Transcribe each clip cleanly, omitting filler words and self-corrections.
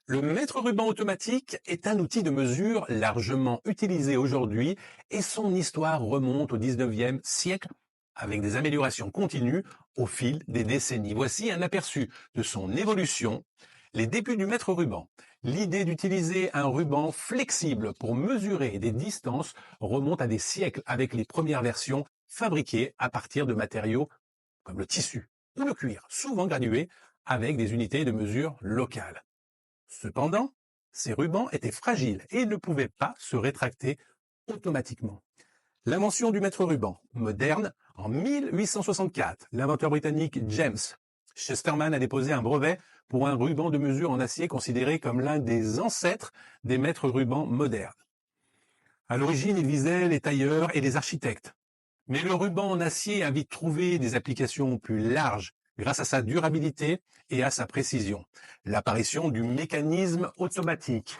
Le mètre ruban automatique est un outil de mesure largement utilisé aujourd'hui et son histoire remonte au 19e siècle avec des améliorations continues au fil des décennies. Voici un aperçu de son évolution, les débuts du mètre ruban. L'idée d'utiliser un ruban flexible pour mesurer des distances remonte à des siècles avec les premières versions fabriquées à partir de matériaux comme le tissu ou le cuir, souvent gradués avec des unités de mesure locales. Cependant, ces rubans étaient fragiles et ne pouvaient pas se rétracter automatiquement. L'invention du mètre-ruban moderne en 1864, l'inventeur britannique James Chesterman a déposé un brevet pour un ruban de mesure en acier considéré comme l'un des ancêtres des mètres-rubans modernes. À l'origine, il visait les tailleurs et les architectes. Mais le ruban en acier a vite trouvé des applications plus larges grâce à sa durabilité et à sa précision. L'apparition du mécanisme automatique.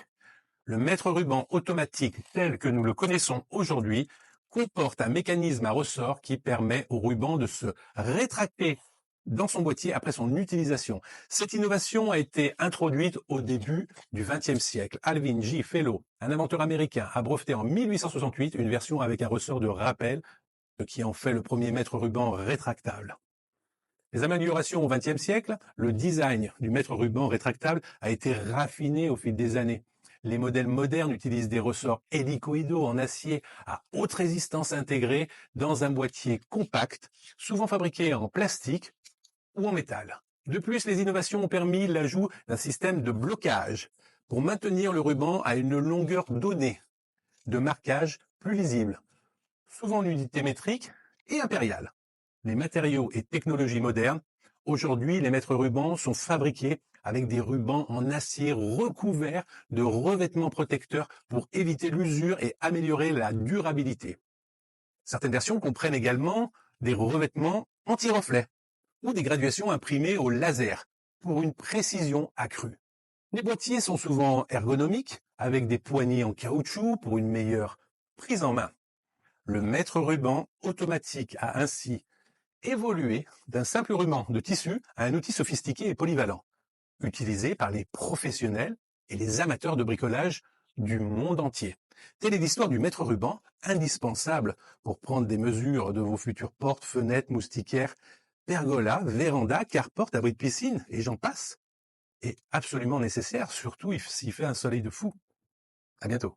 Le mètre-ruban automatique tel que nous le connaissons aujourd'hui comporte un mécanisme à ressort qui permet au ruban de se rétracter dans son boîtier après son utilisation. Cette innovation a été introduite au début du XXe siècle. Alvin J. Fellow, un inventeur américain, a breveté en 1868 une version avec un ressort de rappel, ce qui en fait le premier mètre-ruban rétractable. Les améliorations au XXe siècle, le design du mètre-ruban rétractable a été raffiné au fil des années. Les modèles modernes utilisent des ressorts hélicoïdaux en acier à haute résistance intégrés dans un boîtier compact, souvent fabriqué en plastique ou en métal. De plus, les innovations ont permis l'ajout d'un système de blocage pour maintenir le ruban à une longueur donnée, de marquage plus lisible, souvent en unité métrique et impériale. Les matériaux et technologies modernes, aujourd'hui les mètres rubans sont fabriqués avec des rubans en acier recouverts de revêtements protecteurs pour éviter l'usure et améliorer la durabilité. Certaines versions comprennent également des revêtements anti-reflets ou des graduations imprimées au laser pour une précision accrue. Les boîtiers sont souvent ergonomiques avec des poignées en caoutchouc pour une meilleure prise en main. Le mètre-ruban automatique a ainsi évolué d'un simple ruban de tissu à un outil sophistiqué et polyvalent, utilisé par les professionnels et les amateurs de bricolage du monde entier. Telle est l'histoire du mètre-ruban, indispensable pour prendre des mesures de vos futures portes, fenêtres, moustiquaires, pergolas, vérandas, carportes, abris de piscine, et j'en passe, est absolument nécessaire, surtout s'il fait un soleil de fou. À bientôt.